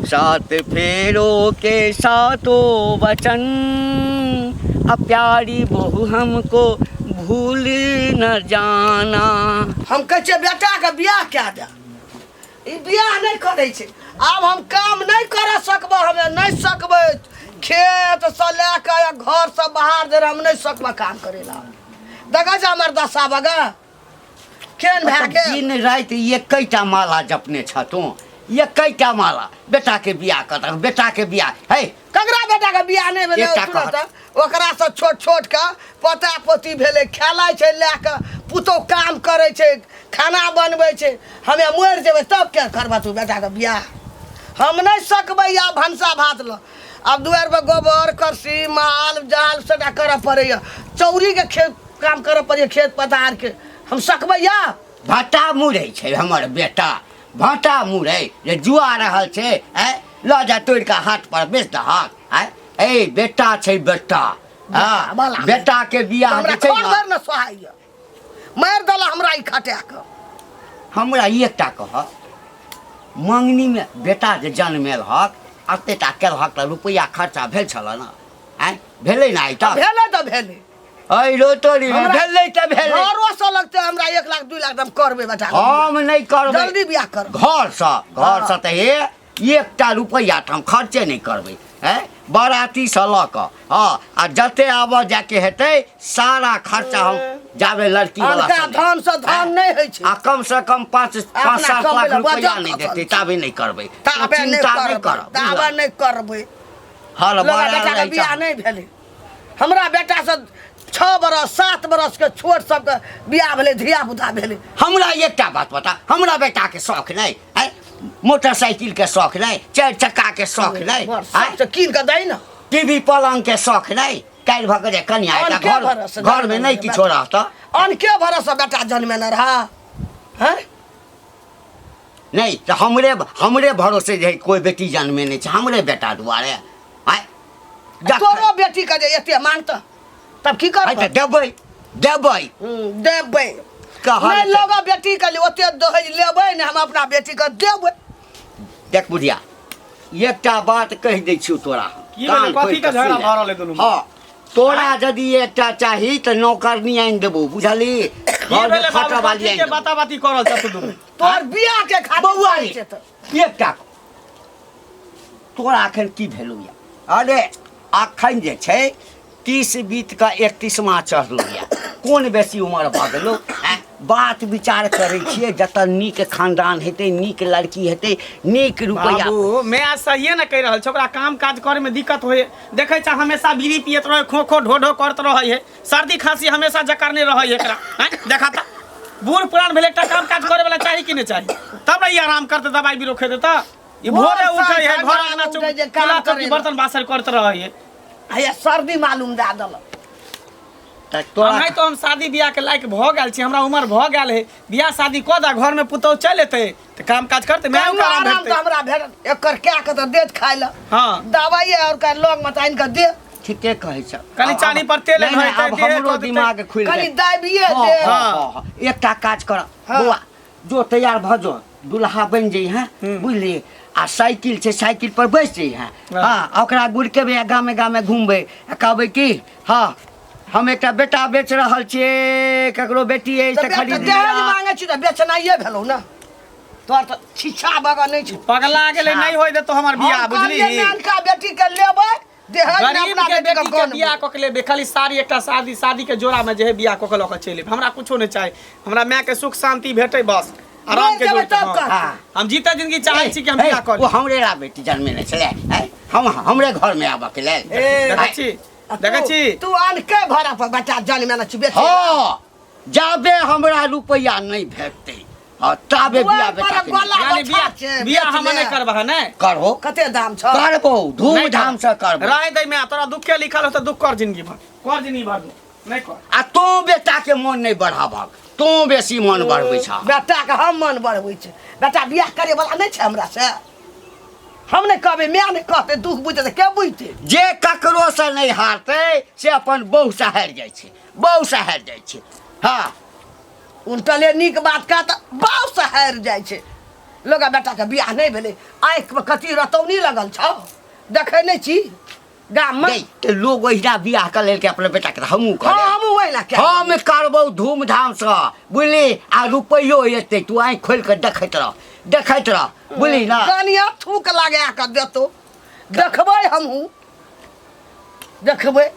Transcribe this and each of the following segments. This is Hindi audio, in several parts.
सात फेरों के सातों वचन, अब प्यारी बहू हमको भूल न जाना। हम कहे बेटा के बियाह क्या दे, बियाह नहीं करे छे। अब हम काम नहीं कर सकबो, हमें नहीं सकबे खेत से लेकर घर से बाहर दे हम नहीं सकबा काम करेला। देखा जा हमर दशा बगा केन भए के दिन रात एकैटा माला जपने छतू, एकैटा माला बेटा के बियाह कर, बेटा के बियाह है। ककरा बेटा के बियाह नहीं भेले तुरंत ओकरा से छोट छोट के पोता पोती भेले, खेलाय छै लेके पुतो काम करे छै, खाना बनबै छै। हमें मर जेबै तब क्या करबा तू बेटा के बियाह? हम नहीं सकबै या भंसा भात ल। अब दुआर पर गोबर करसी माल जाल सबटा करऽ पड़ैया, चौरी के खेत काम करऽ पड़ैया, खेत पथार के। हम सकबै या? भाटा मुड़े छै हमर बेटा, भाटा मुड़े जे जुआ रहल छै। ल जा तोड़ के हाट पर बेच दहक। ए बेटा छै बेटा, बेटा के बियाह जे छै न सोहाइया मार दला हमरा ई खटा के। हमरा एकटा कह, मंगनी में बेटा जे जन्मेल हक अतेटा केलहक त रुपया खर्चा भेल छल न? भेलै ना? त भेलै त भेलै। ऐ रोटोरी में भेलै त भेलै। घरो से लगते हमरा 1 लाख 2 लाख हम करबे बेटा। हम नहीं करबै, जल्दी बियाह कर। घर से त एकटा रुपया त हम खर्चे नहीं करबै। बाराती से ल क आ जते आब जाके हेतै सारा खर्चा हम जाबे लड़की वाला धन से धन नहीं है छै। आ कम से कम 5-7 लाख रुपया नहीं देते ताबे नहीं करबै, ताबे नहीं करब, ताबे नहीं करबै। हल बेटा के बियाह नहीं भेलै। हमरा बेटा से 6 बरस 7 बरस के छोट सबके बियाह भेलै, धिया पुता भेलै। हमरा एकटा बात बता, हमरा बेटा के शौक नहीं है? मोटरसाइकिल के शौक नहीं, 4 चक्का के शौक नहीं, कीन के दै न। टीवी पलंग के शौक नहीं? काल्हि भगरे कन्या घर में नहीं किछो रहता। अनके भरोसा बेटा जन्मे न रहा है? नहीं तो हमरे भरोसे जे कोई बेटी जन्मे नहीं छै, हमरे बेटा दुआरे। तोरो बेटी के जे एते मांगता तब की करबै? देबै देबै देबै नहीं लोग बेटी के लिए ओते दहेज लेबै ने, हम अपना बेटी के देबै। देख बुढ़िया एकटा बात कह दै छियौ तोरा, की भेलै? कथी के झगड़ा भ रहल है दुनू? हां तोरा यदि एकटा चाही त नौकरनी आइन देबो, बुझली? घर में खटा वाली के बाता बाती करल छ दुनू। तोर बियाह के खातिर बौआरी एकटा तोरा अखन की भेलौ या? अरे अखन जे छै 30 बीत का 31वां चढ़लौ या, कोन बेसी उम्र भ गेलौ? बात विचार करे छिए, जत नीक खानदान हेतै, नीक लड़की हेतै, नीक रुपया। बाबू मैं आज सही न कह रहल छ, ओकरा काम काज करे में दिक्कत होय। देखे छ हमेशा बीड़ी पियत रहे, खो खो ढो ढो करत रहे है, सर्दी खांसी हमेशा जकरने रहे एकरा। देखा त बूढ़ पुरान भेले, एकटा काम काज करे वाला चाही कि नहीं चाही? तब न ई आराम करते, दवाई बीरो खेते। त ई भोरे उठे है, घर आंगना चूल्हा चौकी बर्तन बासन करत रहे है। हैया सर्दी मालूम दे दल। नहीं तो हम शादी बियाह के लायक भ गेल छी, हमरा उम्र भ गेल है, बियाह शादी क दा, घर में पुतौ चल एतै त काम काज करते। मैं आराम त हमरा भेट एकर क्या के त देत खाय ल। हां दवाई और का लोग मत आइन के दे। ठीके कहै छ। कनी चानी पर तेल है, अब हमरो दिमाग खुल गेल। कनी दाबिए दे। हां एकटा काज कर बौआ, जो तैयार भ जो, दुल्हा बन जई है, बुझली? आ साइकिल छै, साइकिल पर बैस जई है। हां ओकरा गुड़के बे गामे गामे घूमबे, कहबै की हां हम एकटा बेटा बेच रहल छिए, ककरो बेटी है से खरीद लिया। दहेज मांगे छी त बेचनाइए भेलौ न। तोर त छिछा बगा नहीं छ, पगला गेले, नहीं होय दे तो हमर बियाह, बुझली? का बेटी के लेबै दहेज में गरीब अपना के बेटी बेटी के बियाह क के लेबे, खाली साड़ी एकटा शादी के जोड़ा में जे है बियाह क के ल के चले। हमरा कुछो नहीं चाही, हमरा माय के सुख शांति भेटै, बस आराम के जोड़। हम जीते जिंदगी चाहै छी कि हम बियाह करी। वो हमरे ला बेटी जन्मे नहीं छले, हम हमरे घर में आबा के लेल। देखै छी तू आन के भरा पर बेटा जन्मे न छी बेच। हां जाबे हमरा रुपया नहीं भेटतै ताबे बियाह बेटा के यानी बियाह हम नहीं करबा ने? करहो। कते दाम छ? करबो, धूमधाम से करबो। रह दे में तोरा दुखे लिखल हो त दुख कर जिंदगी भर, कर जिंदगी भर नहीं कर। आ तो बेटा के मन नहीं बढ़ाबक, तो बेसी मन बढ़बै छ। बेटा के हम मन बढ़बै छ, बेटा बियाह करे वाला नहीं छ हमरा से। हम नहीं कहबे, मैं नहीं कहते, दुख बुझते के बुझते? जे ककरो से नहीं हारते से अपन बहु से हार जाय छै, बहु से हार जाय छै। हां उल्टले नीक बात का त बहु से हार जाय छै। लोग बेटा के बियाह नहीं भेले आँख में कथी रतौनी लगल छौ देखे नहीं छी गाम में ते लोग ओहिना बियाह कर लेल के अपने बेटा के हमहू हाँ करे हम वही ला क्या हम करबौ धूमधाम से बुझली आ रुपयो एते तू आँख खोल के देखैत रह बुझली ना कनिया थूक लगा के देतो देखबै हमहू देखबै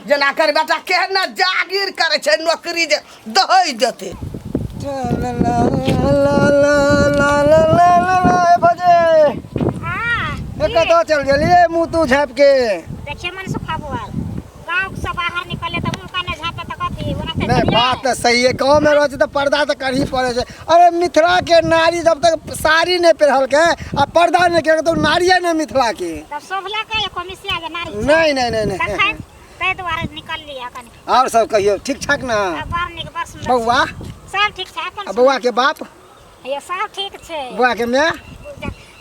जना कर बेटा केहन जागीर करे छै नौकरी जे दहै देते तो चल गेलिए मुँह तू झाँप के देखिए मन सुखा बुआल गांव से बाहर निकले तो मुंह काने झापे तो कथी ओना नहीं बात तो सही है गाँव में रहे तो पर्दा तो कर ही पड़े छै अरे मिथिला के नारी जब तक साड़ी नहीं पहनल के आ पर्दा नहीं के तो नारिये नहीं मिथिला के तब सोभला के कमिसिया के नारी नहीं तखन तै द्वारे निकल लिया कनी और सब कहियो ठीक ठाक ना बाहर निक बस सुंदर बउआ सब ठीक छै अपन बउआ के बाप ये सब ठीक छै बउआ के माँ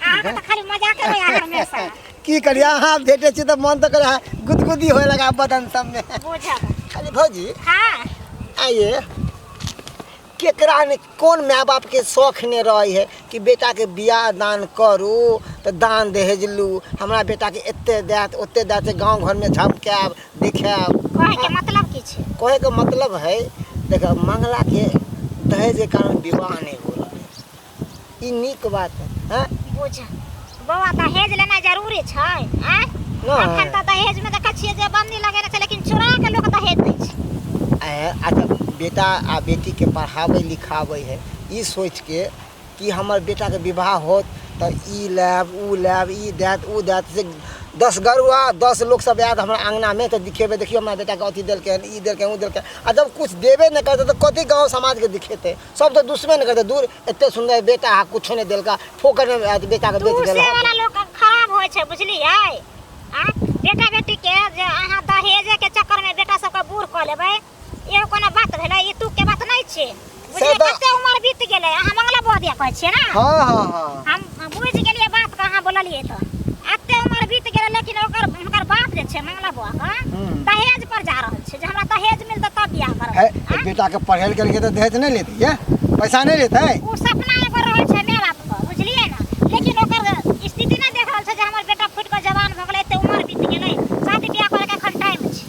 अहाँ के तो खाली मजाक करे यार हमेशा की करिया अहाँ भेटे छी तो मन तो करे गुदगुदी होए लगा बदन सब में बुझब अरे भौजी हां आइए केकरा ने कौन माँ बाप के शौक ने रही है कि बेटा के बियाह दान करू तो दान दहेज लू हमारा बेटा के एते दैत ओते दैत गांव घर में झमकाब दिखाब कहे के मतलब की छै कहे के मतलब है देखो मंगला के दहेज के कारण विवाह नहीं हो रहा है ई नीक बात है हैं बुझ बौआ दहेज लेना जरूरी छै हैं ना अखन तो दहेज में देखै छियै जे बंदी लगेने छै लेकिन चुरा के लोग दहेज दै छै अच्छा बेटा आ बेटी के पढ़ावे लिखावे है ई सोच के कि हमर बेटा के विवाह होत तो ई लैब ऊ लैब ई दैत ऊ दैत से 10 गरुआ 10 लोग सब आयत हमरा अंगना में तो दिखेबे देखियो हमरा बेटा के अथी देलके ई देलके ऊ देलके आ जब कुछ देबे नहीं करते तो कथी गांव समाज के दिखेते सब तो दुश्मन करते दूर एते सुंदर बेटा आ कुछ नहीं देलका फोकट में बेटा के बेच दूसरे देलका वाला लोग खराब होय छै बुझलियै आ बेटा बेटी के जे अहाँ दहेज के चक्कर में बेटा सब के बूढ़ क लेबै एहो कोनो बात भेलै ई तू के बात नहीं छै बुझलियै कते उम्र बीत गेलै अहाँ मंगला बह दिया कहै छियै ना हां हम बुझ गेलियै बात कहाँ बोललियै तो एते उम्र बीत गेलै लेकिन हुनकर बाप जे छै मंगला बह के दहेज पर जा रहल छै जे हमरा दहेज मिलतै तब बियाह करब बेटा के पढ़े के तो दहेज नहीं लेती है पैसा नहीं लेता है उ सपना एगो रहै छै माय बाप के बुझलियै ना लेकिन ओकर स्थिति नहीं देख रहल छै जे हमर बेटा फुट के जवान भ गेलै एते उम्र बीत गेलै शादी बियाह करे के एखन टाइम छै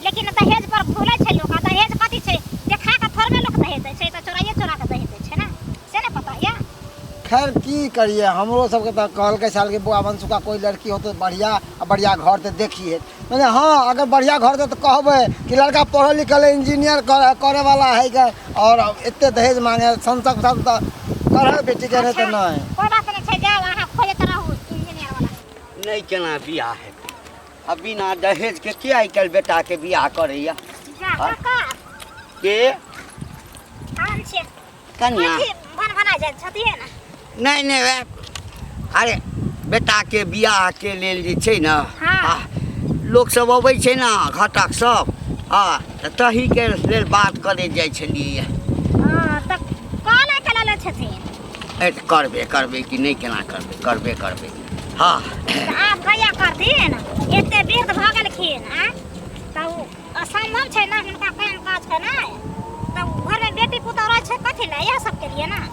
लेकिन दहेज पर भूलै छै लोग दहेज कथी छै देखा के थोड़े लोग दहेज दै छै तो चोरा के दहेज दै छै ना से ना पता या खैर की करिए हमरो सबके तो कहल के साल के बुआ वंश का कोई लड़की हो तो बढ़िया घर तो देखिए मैंने हाँ अगर बढ़िया घर तो कहबे कि लड़का पढ़ल लिखल इंजीनियर करे वाला है के और एते दहेज मांगे संसक सब तो करे बेटी के नहीं तो नहीं कोई बात नहीं छै जाओ अहाँ खोजत रहू इंजीनियर वाला नहीं केना बियाह हेतै अब बिना दहेज के आइ काल्हि बेटा के बियाह करैया जा हाँ? का के आन छै कन्या बना जाय छथिए ना नहीं वै अरे बेटा के बियाह के लेल जे छै ना हाँ। लोग सब अबै छै ना घटक सब हाँ तऽ तही के लेल बात करे जाइ छलियै हां त काला काला छथिन करबे कि नहीं केना करबे हाँ आप भैया कर दिन एते वृद्ध भ गेलखिन हैं त असंभव छै ना हुनका काम काज के नै त घर में बेटी पुतौह रह छै कथि ले यह सब के लिए ना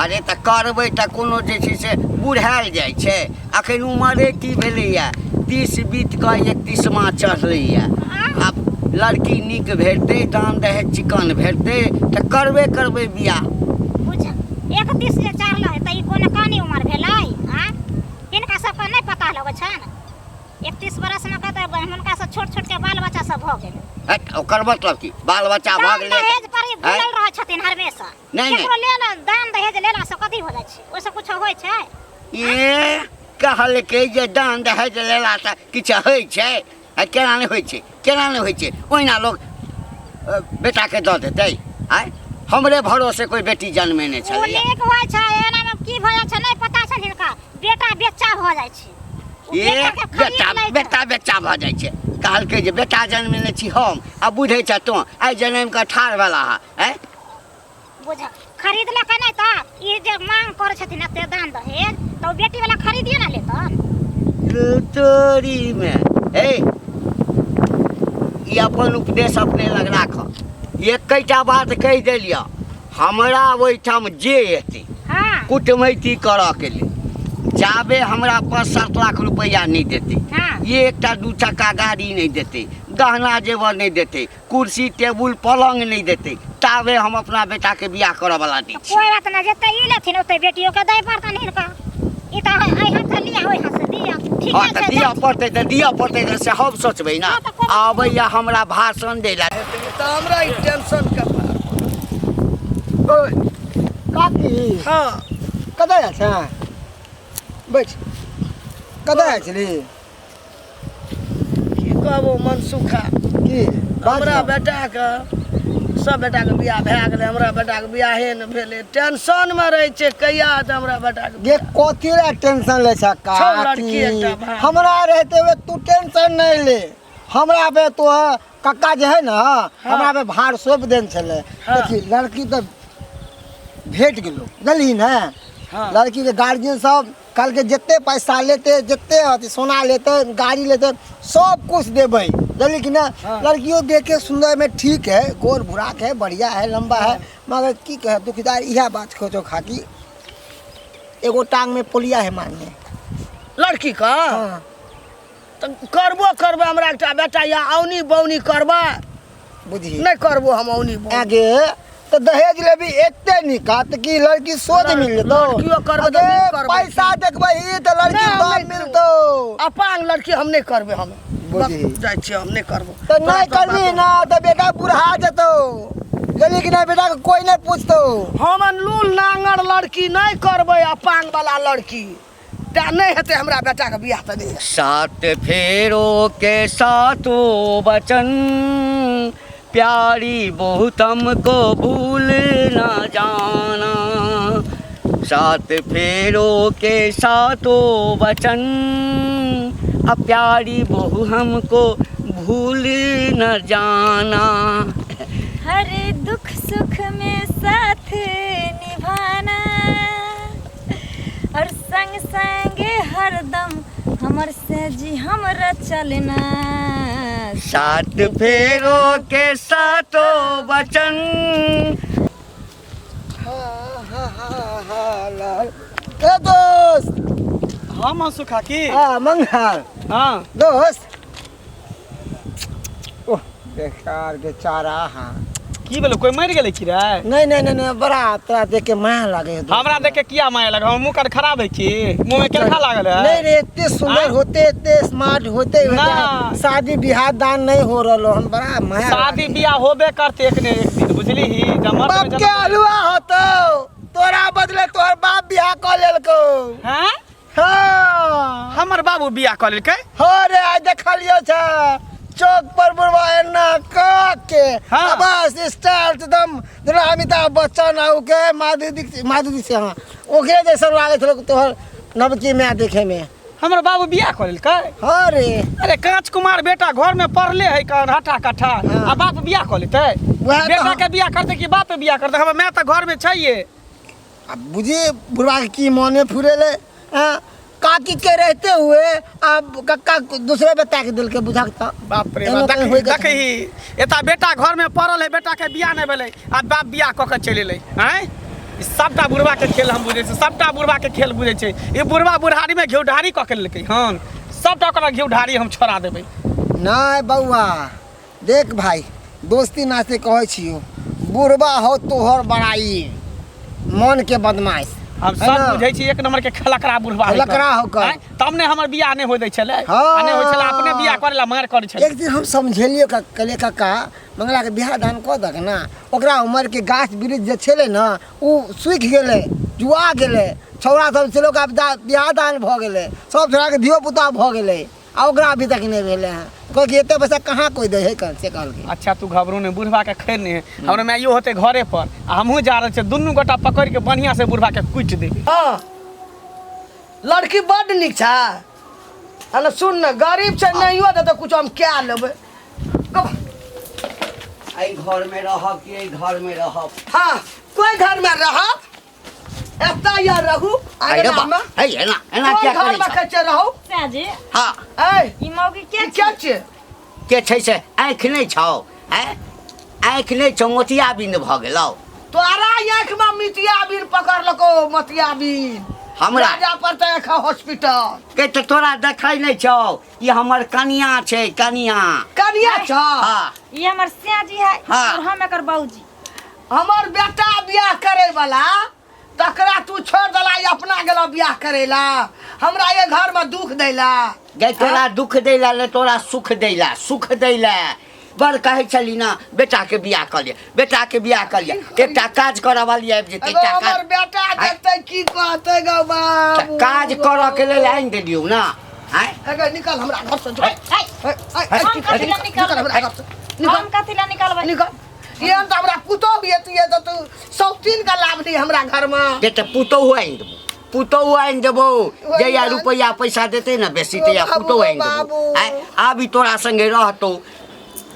अरे तऽ करबै तऽ कोनो जे छै से बुढ़ायल जाइ छै अखन उमरे की भेलैया 30 बीत कऽ 31वां चढ़लैया आब लड़की नीक भेटतै दान दहेज चिकन भेटतै तऽ करबे बियाह बुझ 31 जे चढ़लै त ई कोनो कानी उमर भेलै हैं हिनका सबके नहीं पता लगै छन 31 बरस में कहते हुनका से छोट के बाल बच्चा सब भ गेलै ओकर मतलब की बाल बच्चा भऽ गेलै दहेज पर ही भूलल रहै छथिन हमेशा नहीं केकरो लेला दान दहेज लेला से कथि हो जाइ छै ओइ से कुछ होय छै ये कहलकै जे दान दहेज लेला से किछु होइ छै केना नहीं होइ छै ओहिना लोग बेटा के दऽ देतै आय हमरे भरोसे कोई बेटी जन्मे नहीं ओ छलै नीक होय छै एना में की भऽ जाइ छै नहीं पता छै हिनका बेटा बेचा भ जाइ छै ये बेटा भऽ जाइ छै कहलकै जे बेटा जन्मेने छी हम आ बुझै छ तो आइ जन्म के ठाढ़ वाला है बुझ खरीद ले के नहीं त ई जे मांग करे छथिन एते दान दहेज तो बेटी वाला खरीदिए ना लेतन तोरी में ए ई अपन उपदेश अपने लग राख एकैटा बात कहि देलियै हमरा ओहिठाम जे एतै हां कुटमैती करऽ के लिए जाबे हमरा 5-7 लाख रुपया नहीं देते, हाँ। ये एक 2 चक्का गाड़ी नहीं देते, गहना जेवर नहीं देते, कुर्सी टेबुल पलंग नहीं देते, ताबे हम अपना बेटा के बियाह करऽ वाला नहीं छी। कोई बात ना, जते ई लेथिन ओते बेटियों के दै पड़तन हिनका। ई त आई हाथ से लिया ओइ हाथ से दिया, ठीक हाँ है तो दिया पड़ते तो से हम सोचबै ना। आबै या हमरा भाषण दे ला तो हमरा ई टेंशन का ओए काकी हाँ कतऽ जाइ छै बैठ कतऽ जाइ छली की कहबो मनसुखा की हमरा बेटा के सब बेटा के बियाह भए गेलै, हमरा बेटा के बियाहे न भेलै, टेंशन में रहै छै कहिया तऽ हमरा बेटा के ये कथी ला टेंशन ले छ छौ लड़की एकटा भाय। हमरा रहते हुए तू टेंशन नहीं ले। हमरा पे तो कक्का जे है ना हमरा पे भार सौंप देन छले। हाँ। देखी लड़की तो भेट गेलो बुझली ना। हाँ। लड़की के गार्जियन सब कल के जितने पैसा लेते जितने अथी सोना लेते गाड़ी लेते सब कुछ देबै बुझली कि ना। हाँ। लड़कियों देखे सुंदर में ठीक है, गोर बुराक है, बढ़िया है, लंबा है, मगर की कहे दुखदार यह बात खोजो खाकी एगो टांग में पोलिया है मारने। लड़की का हाँ। तो करबो हमरा एकटा बेटा या औनी बौनी करबा बुझी नहीं करबो हम औनी बौनी। आगे तो दहेज ले भी एते निकात की लड़की सोच मिल जेतो। लड़कियों करबे तो आगे नहीं करबे। पैसा देखबै तो लड़की नहीं, हम बाप नहीं मिलतो। अपांग लड़की हम नहीं करबे, हम बुझी। जाइ छी हम नहीं करबो। तो नहीं करबी ना तो बेटा बुढ़ा जेतो जल्दी कि नहीं बेटा को कोई नहीं पूछतो। हम लूल नांगर लड़की नहीं करबे, अपांग वाला लड़की ता नहीं हेते हमरा बेटा के बियाह त नहीं। 7 फेरों के सातों वचन प्यारी बहु तुमको भूल न जाना। 7 फेरों के सातों वचन अब प्यारी बहु हमको भूल न जाना। हर दुख सुख में साथ निभाना और संग संग हरदम हमर से जी हमरा चलना। 7 फेरों के सातों वचन। ए दोस्त हाँ मनसुखा की हाँ मंगल हाँ दोस्त ओह बेकार बेचारा। हाँ की बोलो कोई मर गेलै की रे? नहीं नहीं नहीं नहीं, बड़ा तोरा देख के माया लागे है दोस्त। हमरा देख के किया माया लगा? हम मुंह कर खराब है की? मुंह में केलखा लागल है? नहीं रे इतने सुंदर हाँ? होते इतने स्मार्ट होते ना। शादी बियाह दान नहीं हो रहा हम बड़ा माया शादी बियाह होबे करते एक ने एक दिन बुझली ही जमर बाप के हलवा होतो तोरा बदले तोहर बाप बियाह कर लेलको। हैं? हाँ हमर बाबू बियाह कर लेलकै? हो रे आज देखलियो छ चौक पर बुढ़वा एना के हाँ। बस स्टाइल एकदम जेना अमिताभ बच्चन आउ के माधुरी से हाँ ओकरे जैसा लागे छलो तोहर नवकी में देखे में। हमर बाबू बियाह कर लेलकै? हाँ रे अरे कांच कुमार बेटा घर में पढ़ले है कौन हटा कट्ठा हाँ। आ बाप बियाह कर लेतै? वह तो बेटा हम- के बियाह करते कि बाप बियाह करते? हमर मैं तो घर में चाहिए। अब बुझे बुढ़वा के की मन में फुरेले हाँ काकी के रहते हुए अब कक्का दूसरे बेटा के दिल के बुझाता। बाप रे एनो बाप कहीं होई के देखही एता बेटा घर में पढ़ल है बेटा के बियाह नहीं भेलै आ बाप बियाह कऽ के चलि एलै हैं। ई सबटा बुढ़वा के खेल हम बुझै छै, सबटा बुढ़वा के खेल बुझै छै। ई बुढ़वा बुढ़ारी में घिउ ढारी कऽ के लेलकै हन, सबटा ओकरा घिउ ढारी हम छोड़ा देबै। नहीं बउआ देख भाई दोस्ती नाते कहै छियो बुढ़वा हो तोहर बड़ाई मन के बदमाश हम है सब ना? बुझै छी एक नंबर के खलकरा बुढ़वा है खलकरा होकर। हैं? तब ने हमर बियाह नहीं होय दै छलै। हाँ। आ नहीं होय छलै अपने बियाह करे ला मार करे छलै। एक दिन हम समझेलियो कले कक्का मंगला के बियाह दान कऽ दक ना ओकरा उमर के गाछ वृक्ष जे छलै ना उ सूखि गेलै जुआ गेलै छौड़ा सब छलो का बियाह दान भऽ गेलै सब छोड़ा के धियो पुता भऽ गेलै आ ओकरा अभी तक नहीं भेलै हैं। कहै कि एते पैसा कहाँ कोई दे है कल से कहल के। अच्छा तू घबरू ने बुढ़वा के खैर नहीं है हमरा में यो होते घरे पर आ हमहू जा रहल छै दुनू गोटा पकड़ के बढ़िया से बुढ़वा के कुटि देबै। हाँ लड़की बड नीक छै। अरे सुन न गरीब छै नहियो दे तो कुछ हम क्या लेबै। आई घर में रहब कि आई घर में रहब? हाँ कोई घर में रहब एता या रहू आई रे अंगना में बाप आई एना एना कोई क्या घर करै में छ? कच्चे रहू। साजी हाँ ए ई मौगी के ई क्या छै? के छै से आँखि नहीं छौ हैं? आँखि नहीं छौ मोतिया बिंद भऽ गेलौ तोरा आँख में मितिया बीन पकड़ लको मतिया बीन हमरा राजा पर तक हॉस्पिटल के तो तोरा देखै नहीं छौ ई हमर कनिया छै कनिया कनिया छ हाँ ये हमर सियाजी है हाँ। और हम एकर बाबूजी। हमर बेटा बियाह करे वाला तकरा तू छोड़ दला अपना गेलो बियाह करेला हमरा ये घर में दुख देला गे तोरा दुख दैला ले तोरा सुख दैला बड़ कहै छली ना बेटा के बियाह कर ले बेटा के बियाह कर ले एकटा काज करऽ वाली आबि जेतै एगो एकटा हमर बेटा देखते की कहते गो बाबू काज करऽ के लेल आनि देलियौ ना आय एगो निकल हमरा घर से जो हम कथी ला निकल हमरा घर से हम कथी ला निकलबै? निकल ये तो हमरा पुतो भी ये तो तू सौतीन का लाभ दी हमरा घर में के त पुतौ आनि देबौ पुतौ आनि देबौ जया रुपैया पैसा देतै ना बेसी तया पुतौ आनि देबौ आय आबी तोरा संगे रहतौ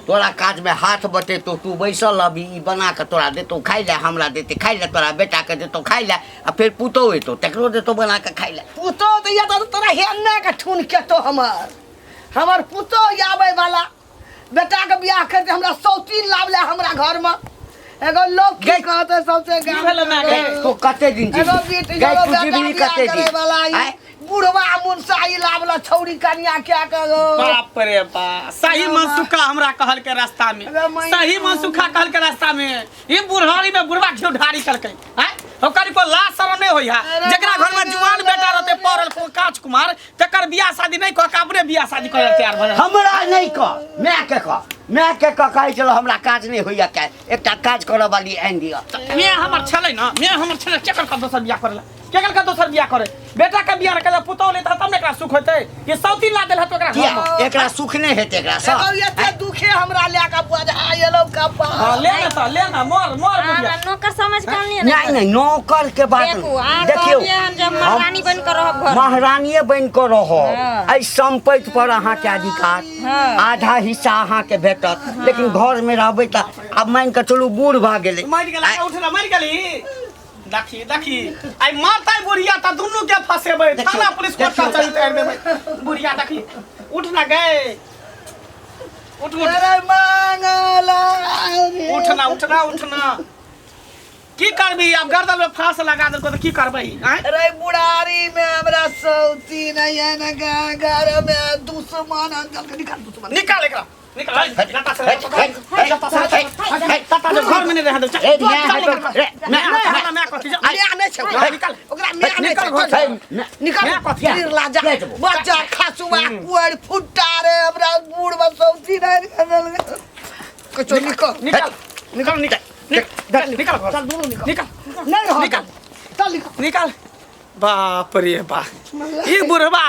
तोरा काज में हाथ बटेतौ तू बैसल अभी ई बना के तोरा देतौ खाइ ले हमरा देतै खाइ ले तोरा बेटा के देतौ खाइ ले आ फिर पुतौ एतौ तकरो देतौ बना के खाइ ले पुतो तो ये तो तोरा हेन्ने के ठुन के तो हमर पुतो आवे वाला बेटा के बियाह करते हमरा सौतीन लाभ ले हमरा घर में एगो लोग की कहते सबसे की भेलै माय गे? तो कते दिन जी एगो बेटी गै एगो तू बेटा जीबी बियाह कते करे दिन वाला आय बुढ़वा मुनसाई लावला छौरी कन्या क्या कहो बाप रे बाप सही मनसुखा हमरा कहल के रास्ता में अरे मैया। सही मनसुखा कहल के रास्ता में ये बुढ़ारी में बुढ़वा घिउ ढारी करके हैं ओकरी को लाश शरम नहीं होई है अरे जेकरा घर में जुआन बेटा रहते पड़ल कांच कुमार तकर बियाह शादी नहीं कह के अपने बियाह शादी करे तैयार भ जाए हमरा नहीं कह मैं के कहै चलो हमरा काज नहीं होइया के एकटा काज करऽ वाली आनि दिअ मैं हमर छलै ना मैं हमर छलै केकर का दोसर बियाह करेला केकर का दोसर बियाह करे बेटा का बियाह करे पुतौ ले तब ने एकरा सुख होतै ये सौती ला देल हत ओकरा घर में किया एकरा सुख नहीं हेतै एकरा एगो सब ये ते दुखे हमरा ले का बुझा येलो का हां ले ना मोर बुढ़िया नौकर समझ के लिए नहीं नहीं नौकर के बात देखो आ देखियो हम जब महारानी बन कर रहब घर में। महारानिए बन कर रहो हाँ। एहि संपत्ति पर अहाँ के अधिकार हाँ। आधा हिस्सा अहाँ के भेटत लेकिन घर में रहबै त अब मान के चलू बूढ़ भ गेलै मर गेला उठला मर गेली देखी आई मारता बुढ़िया त दुनु के फसेबै थाना पुलिस कोर्ट का चली कर देबै बुढ़िया देखी उठ ना गए उठ अरे मंगला उठना की करबी अब गर्दन में फांस लगा देलको त की करबै हैं अरे बुढ़ारी में हमरा सौती नहीं है ना घर में दुश्मन अंदर के निकाल दुश्मन निकाल एकरा निकाल लता से लता जो घर में नहीं रह दे चल ए मैं कथि मैं आने छे निकाल ओकरा मैं आने निकाल घर छे से। निकाल मैं कथि फिर लाजा बच्चा खासुआ कुड़ फुट्टा रे हमरा बूढ़ में सौती नहीं निकाल कचो निकाल निकाल घर चल दूर निकाल निकाल नहीं हो निकाल चल निकाल बाप रे बाप ई बुढ़वा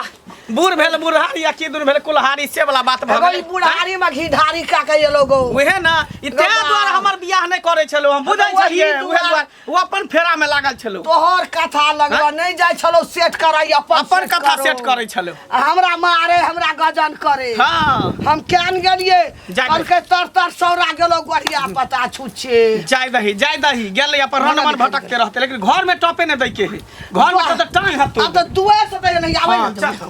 बूढ़ भेल बुढ़ारी या की दूर भेल कुल्हारी से वाला बात भ एगो गेल ई बुढ़ारी में घी ढारी का के ये लोगो उहे ना ई ते द्वारा हमर बियाह नहीं करे छलो हम बुझै वही छलिए उहे दुआर- द्वारा वो अपन फेरा में लागल छलो तोहर कथा लगवा नहीं जाय छलो सेट कराई अपन कथा सेट करे छलो हमरा मारे हमरा गजन करे हां हम केन गेलिए जाय और के तर सौरा गेलो गोढ़िया पता छुछे जाय दही गेले अपन रनमन भटकते रहते लेकिन घर में टॉपे नहीं दै के है घर में तो टांग हतो अब तो दुए से तो नहीं आवे चल सौ